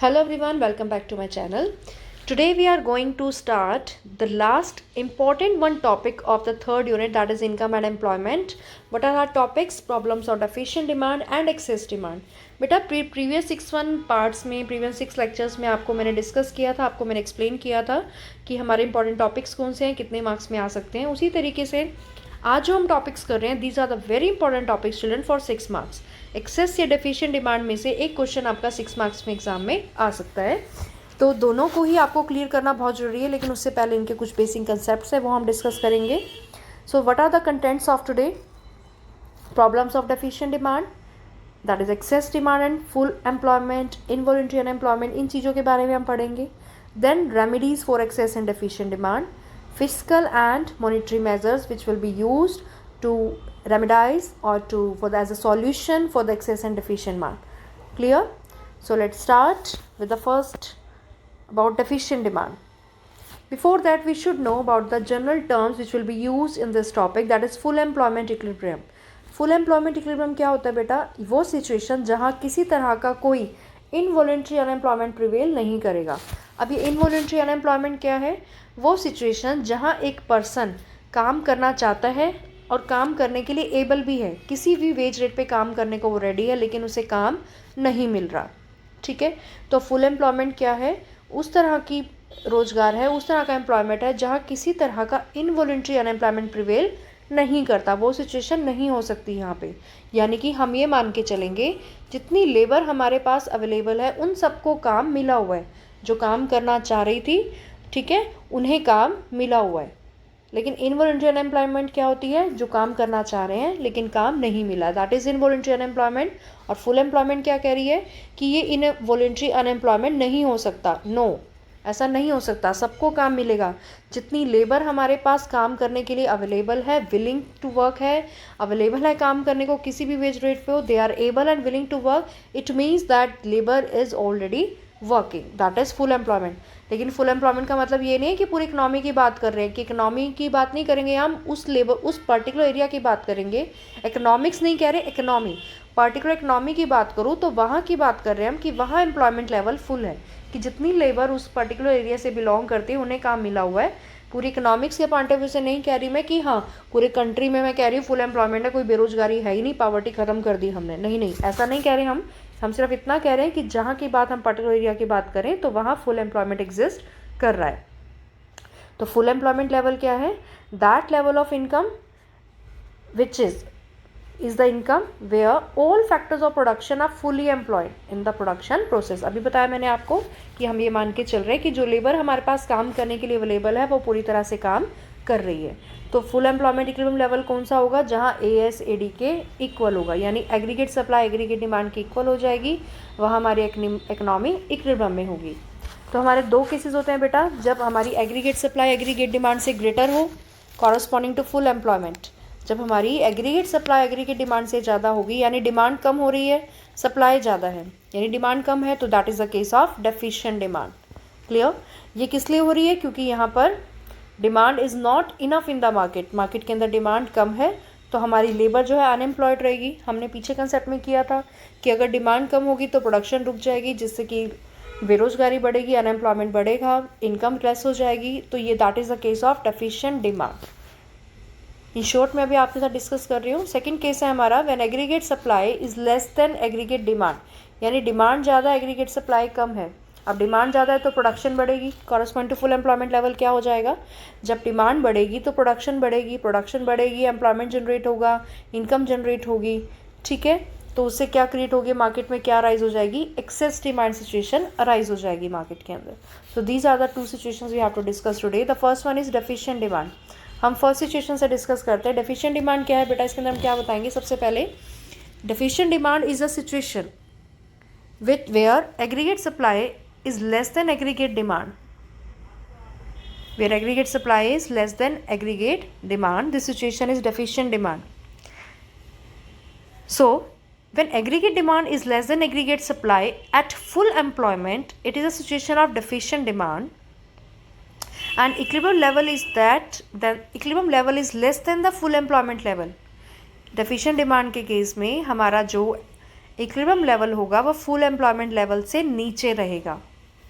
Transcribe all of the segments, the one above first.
Hello everyone, welcome back to my channel. Today we are going to start the last important one topic of the third unit, that is income and employment. What are our topics? Problems of deficient demand and excess demand. बेटा previous 6 parts में previous 6 lectures में आपको मैंने discuss किया था, आपको मैंने explain किया था कि हमारे इंपॉर्टेंट टॉपिक्स कौन से हैं, कितने मार्क्स में आ सकते हैं. उसी तरीके से आज जो हम टॉपिक्स कर रहे हैं, these are the very important topics children for 6 marks. Excess या डेफिशिएंट डिमांड में से एक क्वेश्चन आपका 6 मार्क्स में एग्जाम में आ सकता है. तो दोनों को ही आपको क्लियर करना बहुत ज़रूरी है, लेकिन उससे पहले इनके कुछ बेसिक कंसेप्ट्स है वो हम डिस्कस करेंगे. So what are the contents of today? Problems of deficient demand, that is excess demand and full employment, involuntary unemployment, इन चीज़ों के बारे में हम पढ़ेंगे. Then remedies for excess and deficient demand, fiscal and monetary measures which will be used to remedize or as a solution for the excess and deficient demand. Clear? So let's start with the first about deficient demand. Before that, we should know about the general terms which will be used in this topic, that is full employment equilibrium. Full employment equilibrium क्या होता है बेटा? वो situation जहाँ किसी तरह का कोई इनवॉलंटरी अनएम्प्लॉयमेंट प्रिवेल नहीं करेगा. अब ये इनवॉलंटरी अनएम्प्लॉयमेंट क्या है? वो सिचुएशन जहाँ एक पर्सन काम करना चाहता है और काम करने के लिए एबल भी है, किसी भी वेज रेट पे काम करने को वो रेडी है, लेकिन उसे काम नहीं मिल रहा. ठीक है, तो फुल एम्प्लॉयमेंट क्या है? उस तरह की रोजगार है, उस तरह का एम्प्लॉयमेंट है जहाँ किसी तरह का इनवॉलंटरी अनएम्प्लॉयमेंट प्रिवेल नहीं करता. वो सिचुएशन नहीं हो सकती यहाँ पे. यानी कि हम ये मान के चलेंगे जितनी लेबर हमारे पास अवेलेबल है उन सबको काम मिला हुआ है. जो काम करना चाह रही थी, ठीक है, उन्हें काम मिला हुआ है. लेकिन इनवॉलंटरी अनएम्प्लॉयमेंट क्या होती है? जो काम करना चाह रहे हैं लेकिन काम नहीं मिला, दैट इज़ इनवॉलंटरी अनएम्प्लॉयमेंट. और फुल एम्प्लॉयमेंट क्या कह रही है कि ये इनवॉलंटरी अनएम्प्लॉयमेंट नहीं हो सकता. नो, ऐसा नहीं हो सकता. सबको काम मिलेगा. जितनी लेबर हमारे पास काम करने के लिए अवेलेबल है, विलिंग टू वर्क है, अवेलेबल है काम करने को किसी भी वेज रेट पे हो, they are able and willing to work, it means that labour is already working, that is full employment. लेकिन फुल एम्प्लॉयमेंट का मतलब ये नहीं है कि पूरी इकोनॉमी की बात कर रहे हैं, कि इकोनॉमी की बात नहीं करेंगे हम, उस लेबर उस पर्टिकुलर एरिया की बात करेंगे. इकोनॉमिक्स नहीं कह रहे, इकोनॉमी, पर्टिकुलर इकोनॉमी की बात करूँ तो वहाँ की बात कर रहे हैं हम कि वहाँ एम्प्लॉयमेंट लेवल फुल है, कि जितनी लेबर उस पर्टिकुलर एरिया से बिलोंग करती है उन्हें काम मिला हुआ है. पूरी इकोनॉमिक्स के पॉइंट ऑफ व्यू से नहीं कह रही मैं कि हाँ पूरे कंट्री में मैं कह रही हूँ फुल एम्प्लॉयमेंट है, कोई बेरोजगारी है ही नहीं, पॉवर्टी खत्म कर दी हमने. नहीं नहीं, ऐसा नहीं कह रहे हम सिर्फ इतना कह रहे हैं कि जहाँ की बात हम पर्टिकुलर एरिया की बात करें तो वहाँ फुल एम्प्लॉयमेंट एग्जिस्ट कर रहा है. तो फुल एम्प्लॉयमेंट लेवल क्या है? That level of income which is the income where all factors of production are fully employed in the production process. अभी बताया मैंने आपको कि हम ये मान के चल रहे हैं कि जो लेबर हमारे पास काम करने के लिए अवेलेबल है वो पूरी तरह से काम कर रही है. तो फुल एम्प्लॉयमेंट इक्विलिब्रियम लेवल कौन सा होगा? जहाँ AS/AD के इक्वल होगा, यानी एग्रीगेट सप्लाई एग्रीगेट डिमांड की इक्वल हो जाएगी, वहाँ हमारी इकोनॉमी इक्विलिब्रियम में होगी. तो हमारे दो केसेस होते हैं बेटा, जब हमारी एग्रीगेट सप्लाई एग्रीगेट डिमांड से ग्रेटर हो, कॉरस्पॉन्डिंग टू फुल एम्प्लॉयमेंट. जब हमारी एग्रीगेट सप्लाई एग्रीगेट डिमांड से ज़्यादा होगी, यानी डिमांड कम हो रही है, सप्लाई ज़्यादा है, यानी डिमांड कम है, तो that is the case of deficient demand. Clear? ये किस लिए हो रही है? क्योंकि यहाँ पर demand is not enough in the market. Market के अंदर डिमांड कम है, तो हमारी लेबर जो है अनएम्प्लॉयड रहेगी. हमने पीछे कंसेप्ट में किया था कि अगर डिमांड कम होगी तो प्रोडक्शन रुक जाएगी, जिससे कि बेरोजगारी बढ़ेगी, अनएम्प्लॉयमेंट बढ़ेगा, इनकम लेस हो जाएगी. तो ये that is the case of deficient demand. In short मैं अभी आपके साथ डिस्कस कर रही हूँ. सेकंड केस है हमारा when aggregate supply is less than aggregate demand, यानी डिमांड ज़्यादा एग्रीगेट सप्लाई कम है. अब डिमांड ज़्यादा है तो प्रोडक्शन बढ़ेगी, correspond to full employment level क्या हो जाएगा? जब डिमांड बढ़ेगी तो प्रोडक्शन बढ़ेगी, प्रोडक्शन बढ़ेगी, एम्प्लॉयमेंट जनरेट होगा, इनकम जनरेट होगी. ठीक है, तो उससे क्या क्रिएट होगी? मार्केट में क्या राइज हो जाएगी? एक्सेस डिमांड सिचुएशन राइज हो जाएगी मार्केट के अंदर. So these are the two situations we have to discuss today. The first one is deficient demand. हम फर्स्ट सिचुएशन से डिस्कस करते हैं. डेफिशिएंट डिमांड क्या है बेटा? इसके अंदर हम क्या बताएंगे? सबसे पहले deficient demand is a situation with where aggregate supply is less than aggregate demand. Where aggregate supply is less than aggregate demand, this situation is deficient demand. So when aggregate demand is less than aggregate supply at full employment, it is a situation of deficient demand. And equilibrium level is that the equilibrium level is less than the full employment level. Deficient demand के case में हमारा जो equilibrium level होगा वो full employment level से नीचे रहेगा।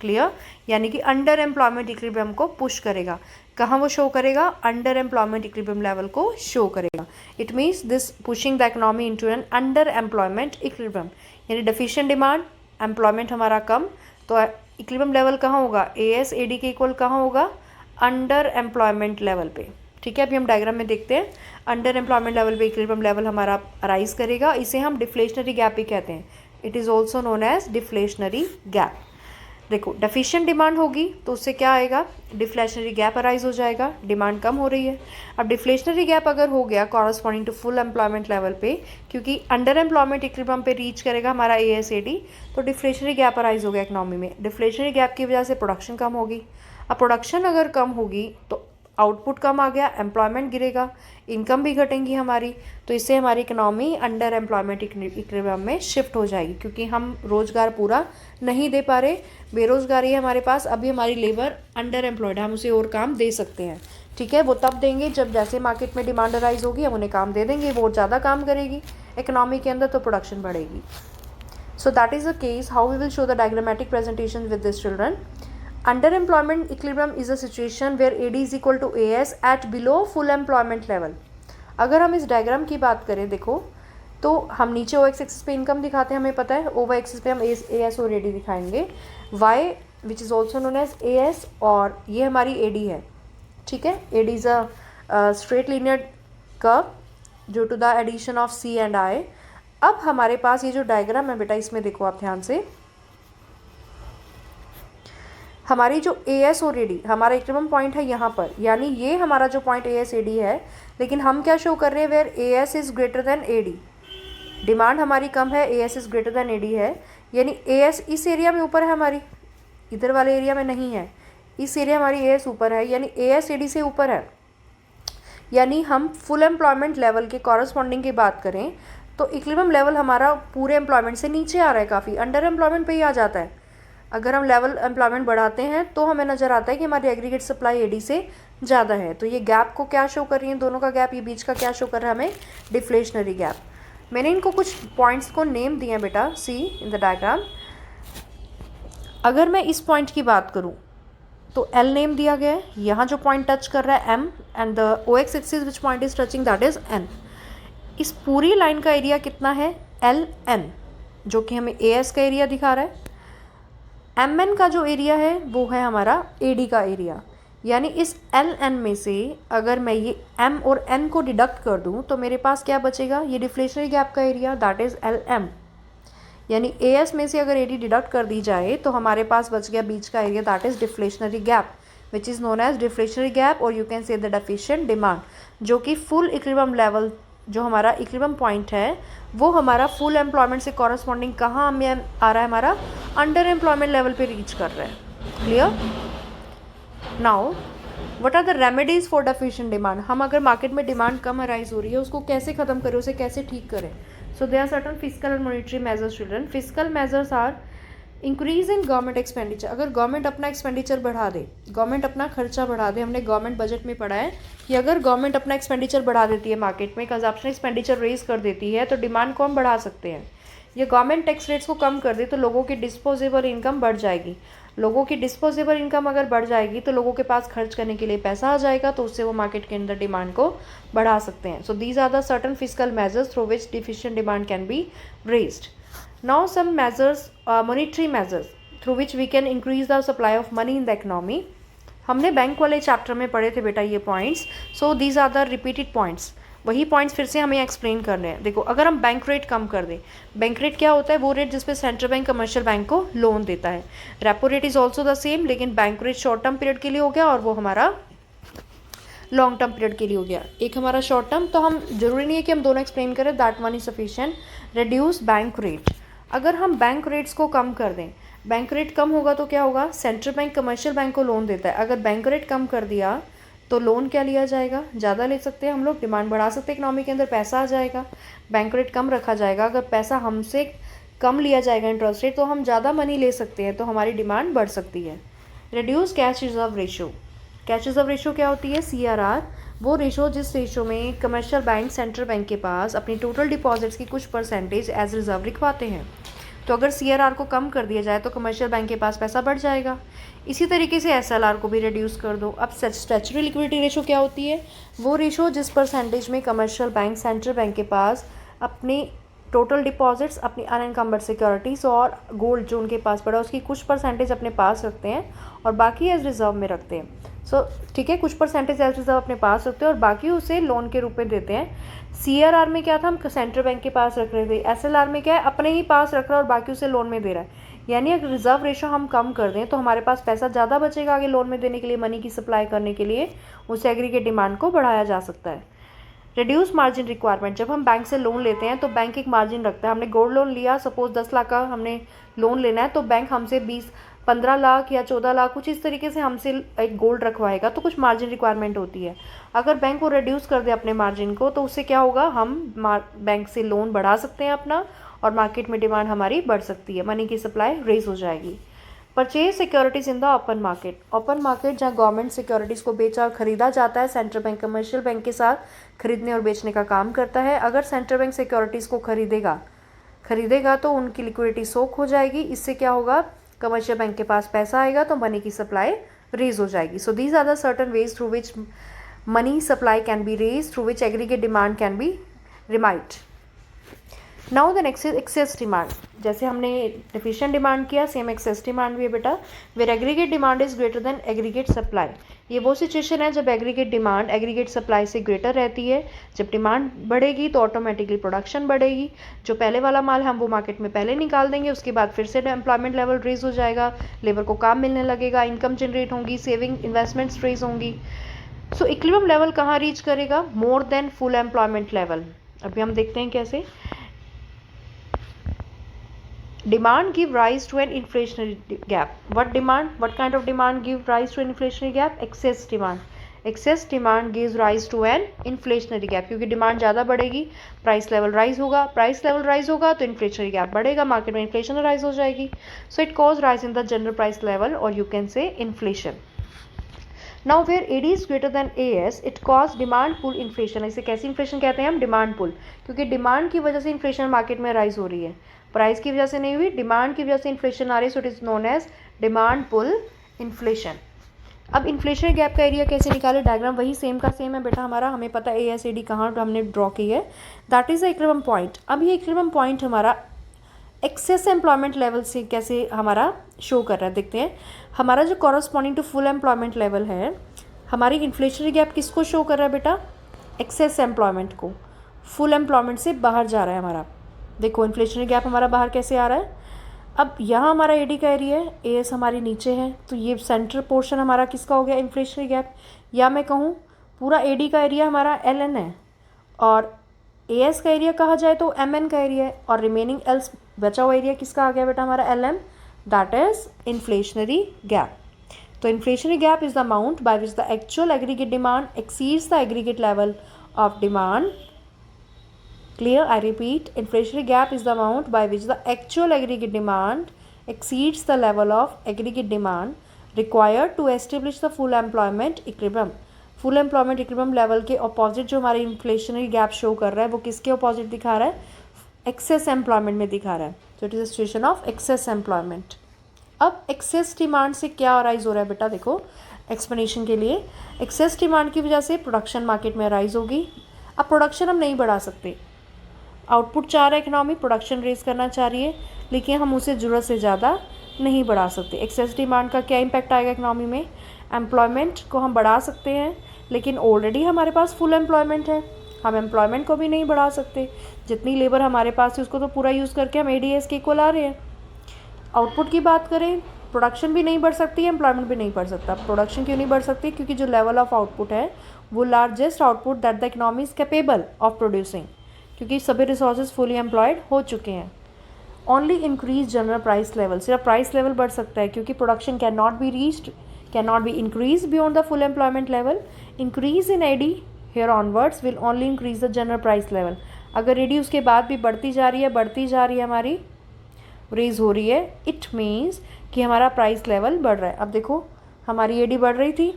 Clear? यानी कि अंडर एम्प्लॉयमेंट इक्विलिब्रियम को पुश करेगा। कहाँ वो शो करेगा? अंडर एम्प्लॉयमेंट इक्विलिब्रियम लेवल को शो करेगा। It means this pushing the economy into an underemployment equilibrium, यानी डेफिशिएंट डिमांड, एम्प्लॉयमेंट हमारा कम, तो इक्विलिब्रियम लेवल कहाँ होगा? AS/AD के इक्वल कहाँ होगा? अंडर एम्प्लॉयमेंट लेवल पे। ठीक है, अभी हम डायग्राम में देखते हैं। अंडर एम्प्लॉयमेंट लेवल पे इक्विलिब्रियम लेवल हमारा राइज करेगा, इसे हम डिफ्लेशनरी गैप भी कहते हैं। It is also known as deflationary gap. देखो, डेफिशिएंट डिमांड होगी तो उससे क्या आएगा? डिफ्लेशनरी गैप अराइज हो जाएगा, डिमांड कम हो रही है। अब डिफ्लेशनरी गैप अगर हो गया corresponding to full employment level पे, क्योंकि अंडर एम्प्लॉयमेंट इक्विलिब्रियम पे रीच करेगा हमारा AS/AD, तो डिफ्लेशनरी गैप अराइज हो गया इकोनॉमी में। डिफ्लेशनरी गैप की वजह से प्रोडक्शन कम होगी। अब प्रोडक्शन अगर कम होगी तो आउटपुट कम आ गया, एम्प्लॉयमेंट गिरेगा, इनकम भी घटेंगी हमारी, तो इससे हमारी इकोनॉमी अंडर एम्प्लॉयमेंट इक्विलिब्रियम में शिफ्ट हो जाएगी, क्योंकि हम रोज़गार पूरा नहीं दे पा रहे, बेरोज़गारी है हमारे पास, अभी हमारी लेबर अंडर एम्प्लॉयड है, हम उसे और काम दे सकते हैं। ठीक है, वो तब देंगे जब जैसे मार्केट में डिमांड अराइज होगी हम उन्हें काम दे देंगे, वो ज़्यादा काम करेगी इकोनॉमी के अंदर, तो प्रोडक्शन बढ़ेगी। So that is the case how we will show the diagrammatic presentation with this children. Underemployment equilibrium is a situation where AD is equal to AS at below full employment level. अगर हम इस diagram की बात करें, देखो तो हम नीचे OX एक्सिस पे इनकम दिखाते हैं, हमें पता है, OY एक्सिस पे हम AS और AD दिखाएंगे, Y which is also known as AS, और ये हमारी AD है। ठीक है, AD is a straight linear curve due to the addition of C and I। अब हमारे पास ये जो डायग्राम है बेटा, इसमें देखो आप ध्यान से, हमारी जो AS और AD, हमारा इक्विलिब्रियम पॉइंट है यहाँ पर, यानी ये हमारा जो पॉइंट AS/AD है, लेकिन हम क्या शो कर रहे हैं? Where AS is greater than AD, demand हमारी कम है, AS is greater than AD है, यानी AS इस एरिया में ऊपर है हमारी, इधर वाले एरिया में नहीं है, इस एरिया हमारी AS ऊपर है, यानी AS AD से ऊपर है। यानी हम फुल एम्प्लॉयमेंट लेवल के कॉरस्पॉन्डिंग की बात करें तो इक्विलिब्रियम लेवल हमारा पूरे एम्प्लॉयमेंट से नीचे आ रहा है, काफ़ी अंडर एम्प्लॉयमेंट पे ही आ जाता है। अगर हम लेवल एम्प्लॉयमेंट बढ़ाते हैं तो हमें नज़र आता है कि हमारी एग्रीगेट सप्लाई AD से ज़्यादा है, तो ये गैप को क्या शो कर रही है? दोनों का गैप, ये बीच का क्या शो कर रहा है हमें? Deflationary gap. मैंने इनको कुछ पॉइंट्स को नेम दिए हैं बेटा, सी इन द डायग्राम। अगर मैं इस पॉइंट की बात करूँ तो L नेम दिया गया है, यहाँ जो पॉइंट टच कर रहा है M, and the OX axis which point is touching that is N। इस पूरी लाइन का एरिया कितना है? LN, जो कि हमें AS का एरिया दिखा रहा है। MN का जो एरिया है वो है हमारा AD का एरिया, यानी इस LN में से अगर मैं ये M और N को डिडक्ट कर दूं तो मेरे पास क्या बचेगा? ये डिफ्लेशनरी गैप का एरिया, दैट इज़ LM। यानी AS में से अगर AD डिडक्ट कर दी जाए तो हमारे पास बच गया बीच का area, that is deflationary gap, which is known as deflationary gap, और you can say the deficient demand, जो कि फुल इक्विलिब्रियम लेवल, जो हमारा इक्विलिब्रियम पॉइंट है वो हमारा फुल एम्प्लॉयमेंट से कॉरस्पॉन्डिंग कहाँ हमें आ रहा है? हमारा अंडर एम्प्लॉयमेंट लेवल पे रीच कर रहा है। Clear? Now what are the remedies for deficient demand? हम अगर मार्केट में डिमांड कम अराइज हो रही है उसको कैसे ख़त्म करें, उसे कैसे ठीक करें? So there are certain physical and monetary measures children. Physical measures are increase in government expenditure. अगर गवर्नमेंट अपना एक्सपेंडिचर बढ़ा दे, गवर्नमेंट अपना खर्चा बढ़ा दे, हमने गवर्नमेंट बजट में पढ़ा है कि अगर गवर्नमेंट अपना एक्सपेंडिचर बढ़ा देती है, मार्केट में कंजप्शन एक्सपेंडिचर रेज कर देती है, तो डिमांड को हम बढ़ा सकते हैं। या गवर्नमेंट टैक्स रेट्स को कम कर दे तो लोगों की डिस्पोजेबल इनकम बढ़ जाएगी। लोगों की डिस्पोजेबल इनकम अगर बढ़ जाएगी तो लोगों के पास खर्च करने के लिए पैसा आ जाएगा, तो उससे वो मार्केट के अंदर डिमांड को बढ़ा सकते हैं। So these are the certain physical measures through which deficient demand can be raised. Now some measures, monetary measures through which we can increase the supply of money in the economy. हमने bank वाले chapter में पढ़े थे बेटा ये points, so these are the repeated points. वही points फिर से हमें एक्सप्लेन करने हैं। देखो, अगर हम बैंक रेट कम कर दें, बैंक रेट क्या होता है? वो रेट जिस पे सेंट्रल बैंक कमर्शियल बैंक को लोन देता है। Repo rate is also the same, लेकिन bank rate short term period के लिए हो गया और वो हमारा लॉन्ग टर्म पीरियड के लिए हो गया। एक हमारा शॉर्ट टर्म, तो हम जरूरी नहीं है कि हम दोनों एक्सप्लेन करें, that one is sufficient. Reduce bank rate, अगर हम बैंक रेट्स को कम कर दें, बैंक रेट कम होगा तो क्या होगा? सेंट्रल बैंक कमर्शियल बैंक को लोन देता है, अगर बैंक रेट कम कर दिया तो लोन क्या लिया जाएगा? ज़्यादा ले सकते हैं हम लोग, डिमांड बढ़ा सकते हैं, इकोनॉमी के अंदर पैसा आ जाएगा। बैंक रेट कम रखा जाएगा, अगर पैसा हमसे कम लिया जाएगा इंटरेस्ट रेट, तो हम ज़्यादा मनी ले सकते हैं, तो हमारी डिमांड बढ़ सकती है। Reduce cash reserve ratio, cash reserve ratio क्या होती है? CRR, वो रेशो जिस रेशो में कमर्शियल बैंक सेंट्रल बैंक के पास अपनी टोटल डिपॉजिट्स की कुछ परसेंटेज एज रिजर्व लिखवाते हैं। तो अगर CRR को कम कर दिया जाए तो कमर्शियल बैंक के पास पैसा बढ़ जाएगा। इसी तरीके से SLR को भी रिड्यूस कर दो। अब स्टैच्यूटरी लिक्विडिटी रेशो क्या होती है? वो रेशो जिस परसेंटेज में कमर्शियल बैंक सेंट्रल बैंक के पास अपनी टोटल डिपॉजिट्स, अपनी अनएनकम्बर्ड सिक्योरिटीज़ और गोल्ड जो उनके पास पड़ा उसकी कुछ परसेंटेज अपने पास रखते हैं और बाकी एज रिजर्व में रखते हैं। ठीक है, कुछ परसेंटेज एज रिजर्व अपने पास रखते हैं और बाकी उसे लोन के रूप में देते हैं। CRR में क्या था, हम सेंट्रल बैंक के पास रख रहे थे। SLR में क्या है, अपने ही पास रख रहा है और बाकी उसे लोन में दे रहा है। यानी अगर रिजर्व रेशो हम कम कर दें तो हमारे पास पैसा ज़्यादा बचेगा आगे लोन में देने के लिए, मनी की सप्लाई करने के लिए। उस एग्रीगेट डिमांड को बढ़ाया जा सकता है। रिड्यूस मार्जिन रिक्वायरमेंट, जब हम बैंक से लोन लेते हैं तो बैंक एक मार्जिन रखता है। हमने गोल्ड लोन लिया, सपोज 10 लाख का हमने लोन लेना है, तो बैंक हमसे 15 लाख या 14 लाख कुछ इस तरीके से हमसे एक गोल्ड रखवाएगा, तो कुछ मार्जिन रिक्वायरमेंट होती है। अगर बैंक वो रिड्यूस कर दे अपने मार्जिन को तो उससे क्या होगा, हम बैंक से लोन बढ़ा सकते हैं अपना और मार्केट में डिमांड हमारी बढ़ सकती है, मनी की सप्लाई रेज हो जाएगी। Purchase securities in the open market, open market जहाँ गवर्नमेंट सिक्योरिटीज़ को बेचा और खरीदा जाता है। सेंट्रल बैंक कमर्शियल बैंक के साथ खरीदने और बेचने का काम करता है। अगर सेंट्रल बैंक सिक्योरिटीज़ को खरीदेगा तो उनकी लिक्विडिटी सोक हो जाएगी। इससे क्या होगा, कमर्शियल बैंक के पास पैसा आएगा तो मनी की सप्लाई रेज हो जाएगी। So these are the certain ways through which money supply can be raise, through which aggregate demand can be remade. Now the next is excess demand. जैसे हमने deficient demand किया, same excess demand भी है बेटा। Where aggregate demand is greater than aggregate supply. ये वो situation है जब एग्रीगेट डिमांड एग्रीगेट सप्लाई से ग्रेटर रहती है। जब डिमांड बढ़ेगी तो ऑटोमेटिकली प्रोडक्शन बढ़ेगी। जो पहले वाला माल हम वो मार्केट में पहले निकाल देंगे, उसके बाद फिर से एम्प्लॉयमेंट लेवल रेज हो जाएगा, लेबर को काम मिलने लगेगा, इनकम जनरेट होंगी, सेविंग इन्वेस्टमेंट्स रेज होंगी। सो इक्विलिब्रियम लेवल कहाँ रीच करेगा, more than full employment level. अभी हम देखते हैं कैसे। Demand give rise to an inflationary gap. What kind of demand give rise to an inflationary gap? Excess demand. Excess demand gives rise to an inflationary gap, क्योंकि demand ज़्यादा बढ़ेगी, price level rise होगा, price level rise होगा तो inflationary gap बढ़ेगा, market में inflation rise हो जाएगी। So it cause rise in the general price level और you can say inflation. Now where AD is greater than AS it cause demand pull inflation. इसे कैसी inflation कहते हैं हम, डिमांड पुल, क्योंकि डिमांड की वजह से इन्फ्लेशन मार्केट में राइज हो रही है, प्राइस की वजह से नहीं हुई, डिमांड की वजह से इन्फ्लेशन आ रही है। So it is known as demand pull inflation. अब इन्फ्लेशन गैप का एरिया कैसे निकाले, डायग्राम वही सेम का सेम है बेटा हमारा। हमें पता है ASAD कहाँ हमने ड्रॉ की है, that is the equilibrium point. अब ये इक्विलिब्रियम पॉइंट हमारा एक्सेस एम्प्लॉयमेंट लेवल से कैसे हमारा शो कर रहा है, देखते हैं। हमारा जो corresponding to full employment level है, हमारी इन्फ्लेशनरी गैप किसको शो कर रहा है बेटा, एक्सेस एम्प्लॉयमेंट को। फुल एम्प्लॉयमेंट से बाहर जा रहा है हमारा। देखो इन्फ्लेशनरी गैप हमारा बाहर कैसे आ रहा है। अब यहाँ हमारा AD का एरिया है, AS हमारी नीचे है, तो ये सेंट्रल पोर्शन हमारा किसका हो गया, इन्फ्लेशनरी गैप। या मैं कहूँ पूरा AD का एरिया हमारा LN है और AS का एरिया कहा जाए तो MN का एरिया है, और रिमेनिंग एल्स बचा हुआ एरिया किसका आ गया बेटा हमारा LM, that is inflationary gap. तो inflationary gap is the amount by which the actual aggregate demand exceeds the aggregate level of demand. Clear? I repeat, inflationary gap is the amount by which the actual aggregate demand exceeds the level of aggregate demand required to establish the full employment equilibrium. Full employment equilibrium level के opposite जो हमारे inflationary gap show कर रहा है वो किसके opposite दिखा रहा है, excess employment में दिखा रहा है। So it is a situation of excess employment. अब excess demand से क्या arise हो रहा है बेटा, देखो explanation के लिए। excess demand की वजह से production market में arise होगी। अब production हम नहीं बढ़ा सकते, आउटपुट चाह रहा है इकोनॉमी, प्रोडक्शन रेज करना चाह रही है, लेकिन हम उसे ज़रूरत से ज़्यादा नहीं बढ़ा सकते। एक्सेस डिमांड का क्या इम्पैक्ट आएगा इकोनॉमी में, एम्प्लॉयमेंट को हम बढ़ा सकते हैं लेकिन ऑलरेडी हमारे पास फुल एम्प्लॉयमेंट है, हम एम्प्लॉयमेंट को भी नहीं बढ़ा सकते। जितनी लेबर हमारे पास है उसको तो पूरा यूज़ करके हम ADS के इक्वल आ रहे हैं। आउटपुट की बात करें, प्रोडक्शन भी नहीं बढ़ सकती, एम्प्लॉयमेंट भी नहीं बढ़ सकता। प्रोडक्शन क्यों नहीं बढ़ सकती, क्योंकि जो लेवल ऑफ आउटपुट है वो largest output that the economy is capable of producing, क्योंकि सभी रिसोर्सेज फुली एम्प्लॉयड हो चुके हैं। Only increase general price level, सिर्फ प्राइस लेवल बढ़ सकता है क्योंकि production can not be reached, can not be increase beyond the full employment level. Increase in AD here onwards will only increase the general price level. अगर AD उसके बाद भी बढ़ती जा रही है हमारी रेज हो रही है, इट मीन्स कि हमारा प्राइस लेवल बढ़ रहा है। अब देखो हमारी AD बढ़ रही थी,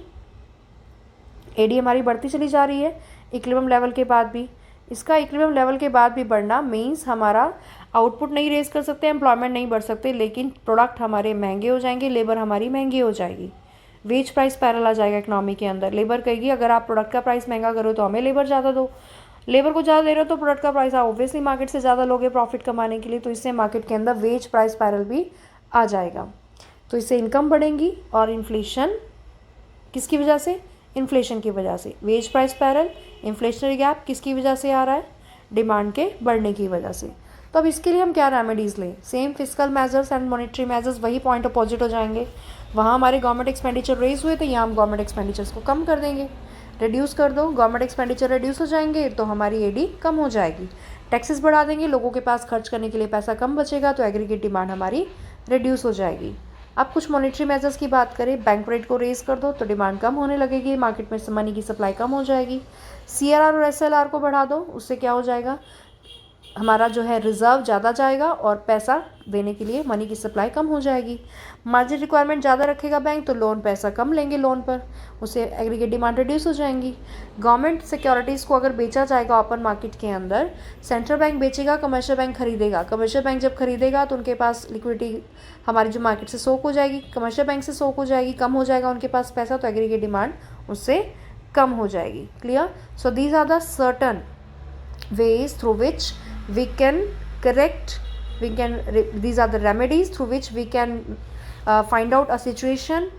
एडी हमारी बढ़ती चली जा रही है इक्विलिब्रियम लेवल के बाद भी। इसका इक्विलिब्रियम लेवल के बाद भी बढ़ना मीन्स हमारा आउटपुट नहीं रेज कर सकते, एम्प्लॉयमेंट नहीं बढ़ सकते, लेकिन प्रोडक्ट हमारे महंगे हो जाएंगे, लेबर हमारी महंगी हो जाएगी, वेज प्राइस पैरेलल आ जाएगा इकोनॉमी के अंदर। लेबर कहेगी अगर आप प्रोडक्ट का प्राइस महंगा करो तो हमें लेबर ज़्यादा दो, लेबर को ज़्यादा दे रहे हो तो प्रोडक्ट का प्राइस आप ऑब्वियसली मार्केट से ज़्यादा लोगे प्रॉफिट कमाने के लिए, तो इससे मार्केट के अंदर वेज प्राइस पैरेलल भी आ जाएगा। तो इससे इनकम बढ़ेंगी और इन्फ्लेशन किसकी वजह से, इन्फ्लेशन की वजह से। Wage price parallel, inflationary gap किसकी वजह से आ रहा है, डिमांड के बढ़ने की वजह से। तो अब इसके लिए हम क्या रेमेडीज़ लें, same physical measures and monetary measures, वही पॉइंट अपोजिट हो जाएंगे। वहाँ हमारे गवर्नमेंट एक्सपेंडिचर रेज हुए थे, यहाँ हम गवर्नमेंट एक्सपेंडिचर्स को कम कर देंगे, रिड्यूस कर दो, गवर्नमेंट एक्सपेंडिचर रिड्यूस हो जाएंगे तो हमारी एडी कम हो जाएगी। टैक्सेस बढ़ा देंगे, लोगों के पास खर्च करने के लिए पैसा कम बचेगा तो एग्रीगेट डिमांड हमारी रिड्यूस हो जाएगी। अब कुछ मॉनेटरी मेजर्स की बात करें, बैंक रेट को रेज कर दो तो डिमांड कम होने लगेगी, मार्केट में मनी की सप्लाई कम हो जाएगी। सीआरआर और एसएलआर को बढ़ा दो, उससे क्या हो जाएगा, हमारा जो है रिजर्व ज़्यादा जाएगा और पैसा देने के लिए मनी की सप्लाई कम हो जाएगी। मार्जिन रिक्वायरमेंट ज़्यादा रखेगा बैंक तो लोन पैसा कम लेंगे लोन पर, उससे एग्रीगेट डिमांड रिड्यूस हो जाएंगी। गवर्नमेंट सिक्योरिटीज़ को अगर बेचा जाएगा ओपन मार्केट के अंदर, सेंट्रल बैंक बेचेगा, कमर्शियल बैंक खरीदेगा, कमर्शियल बैंक जब खरीदेगा तो उनके पास लिक्विडिटी हमारी जो मार्केट से सोक हो जाएगी, कमर्शियल बैंक से सोक हो जाएगी, कम हो जाएगा उनके पास पैसा तो एग्रीगेट डिमांड उससे कम हो जाएगी। Clear? So these are the certain ways through which we can correct, these are the remedies through which we can find out a situation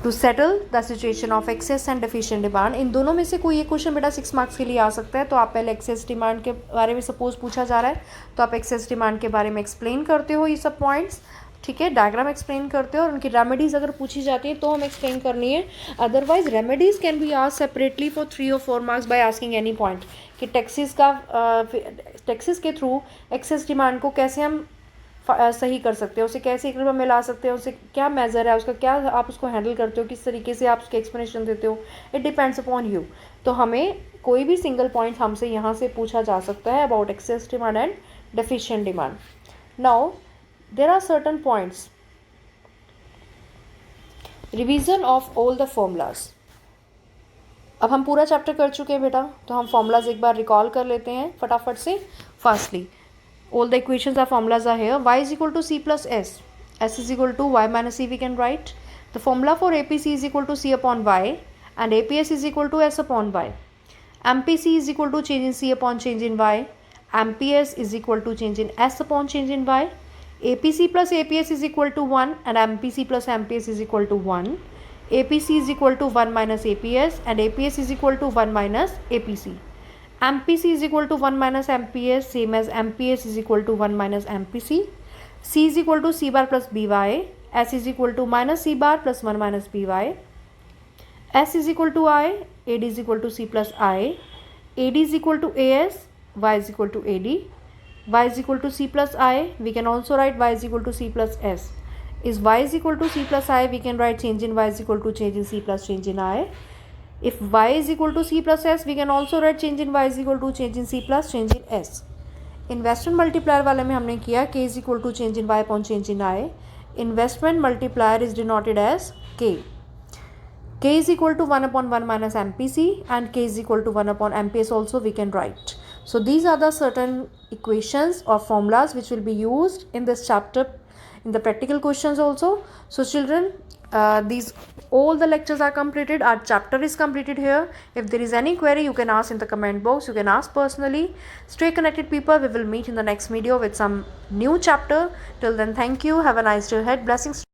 to settle the situation of excess and deficient demand। इन दोनों में से कोई एक question बेटा 6 marks के लिए आ सकता है। तो आप पहले एक्सेस डिमांड के बारे में सपोज पूछा जा रहा है तो आप एक्सेस डिमांड के बारे में एक्सप्लेन करते हो ये सब पॉइंट्स, ठीक है, डायग्राम एक्सप्लेन करते हो और उनकी रेमेडीज़ अगर पूछी जाती है तो हम एक्सप्लेन करनी है। Otherwise remedies can be asked separately for 3 और 4 marks by asking any point कि टैक्सेस के थ्रू एक्सेस डिमांड को कैसे हम सही कर सकते हैं, उसे कैसे इक्विलिब्रियम में ला सकते हैं, उसे क्या मेजर है उसका, क्या आप उसको हैंडल करते हो, किस तरीके से आप उसके एक्सप्लेनेशन देते हो, इट डिपेंड्स अपॉन यू। तो हमें कोई भी सिंगल पॉइंट हमसे यहाँ से पूछा जा सकता है about access demand and deficient demand. Now there are certain points, revision of all the formulas। अब हम पूरा चैप्टर कर चुके हैं बेटा, तो हम फॉर्मूलाज एक बार रिकॉल कर लेते हैं फटाफट से। Firstly all the equations or formulas are here। y is equal to c plus s, s is equal to y minus c we can write। The formula for APC is equal to c upon y and APS is equal to s upon y। MPC is equal to change in c upon change in y, MPS is equal to change in s upon change in y। APC plus APS is equal to 1 and MPC plus MPS is equal to 1। APC is equal to 1 minus APS and APS is equal to 1 minus APC। MPC is equal to 1 minus MPS, same as MPS is equal to 1 minus MPC। C is equal to C bar plus BY, S is equal to minus C bar plus 1 minus BY। S is equal to I, AD is equal to C plus I, AD is equal to AS, Y is equal to AD। Y is equal to C plus I, we can also write Y is equal to C plus S। Is Y is equal to C plus I, we can write change in Y is equal to change in C plus change in I। If Y is equal to C plus S, we can also write change in Y is equal to change in C plus change in S। Investment multiplier वाले में हमने किया K is equal to change in Y upon change in I। Investment multiplier is denoted as K। K is equal to 1 upon 1 minus MPC and K is equal to 1 upon MPS also we can write। So these are the certain equations or formulas which will be used in this chapter in the practical questions also। So children, these all the lectures are completed, our chapter is completed here। If there is any query you can ask in the comment box, you can ask personally। Stay connected people, we will meet in the next video with some new chapter। Till then, thank you, have a nice day ahead, blessings।